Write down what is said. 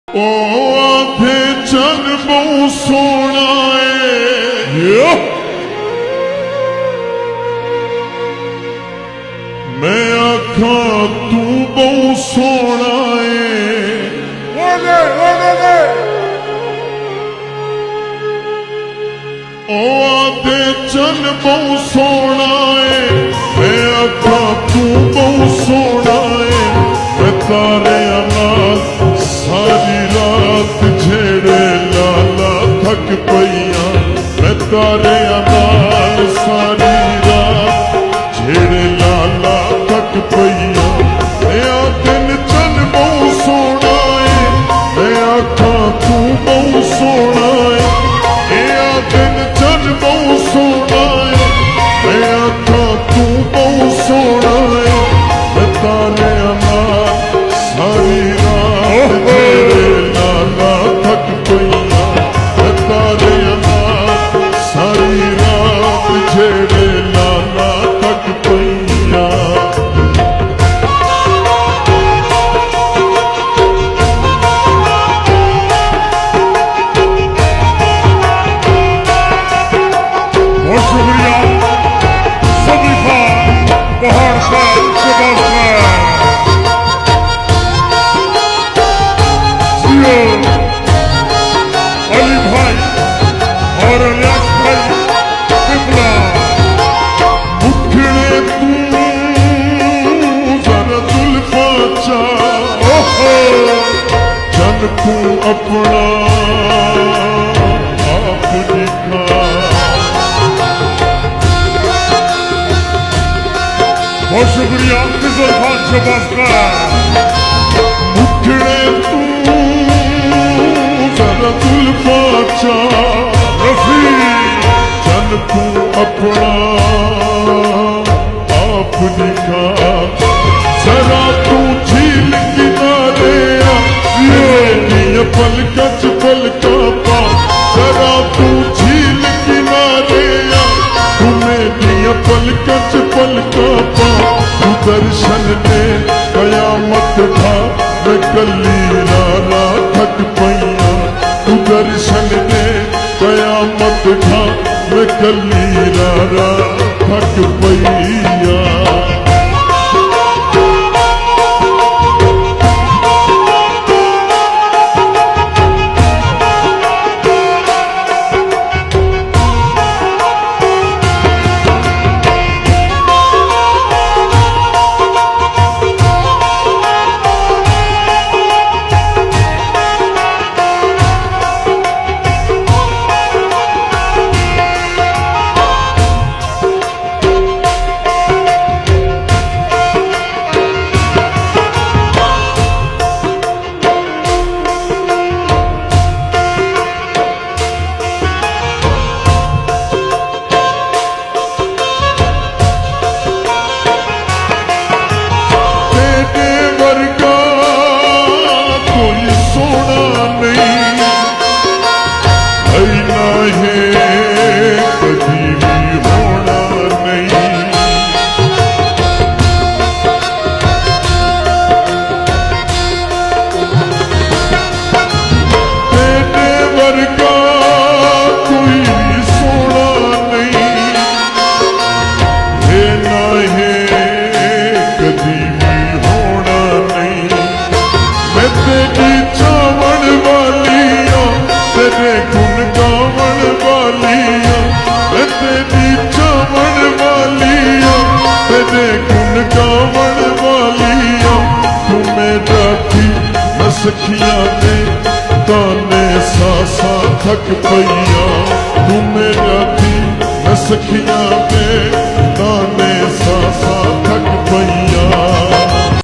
ओ आधे चन बहु सोना है, मैं आखा तू बहु सोना है। ओ आधे चन बहु सोना है, मैं आखा तू बहु सोना है। मैं तारे नाल सारी रात झेड़े लाला थक पईया, मैं तारे नाल सारी रात झेड़े लाला थक पईया। मैं दिन चन बहु सोना है, मैं आखा तू बहु सोना है। मैं दिन चन बहु सोना है, मैं आखा तू बहु सोना है। मैं तारे नाल सारी रात झेड़े लाला थक पईया, मैं तारे नाल सारी रात झेड़े लाला थक पईया। बहुत शुक्रिया सभी का पहाड़ पर अली भाई और अलियास भाई पिपला। मुखड़े तू जरा जुल्फा चा, जन तू अपना आप दिखा। बहुत शुक्रिया फिजल खान शबाज का। मुखड़े तू जरा जुल्फा चा, रफी जन तू अपना आप दिखा। जरा तू झील किनारे आ, मेरी पलका च पलका पा। जरा तू झील किनारे आ, तू मेरी पलका च पलका पा। तू दर्शन दे कयामत था, मैं कली राना थक पईया। तू दर्शन दे कयामत था, मैं कली राना थक पईया। सखिया ने ताने सासा थक पईया। तू मेरा थी मैं सखिया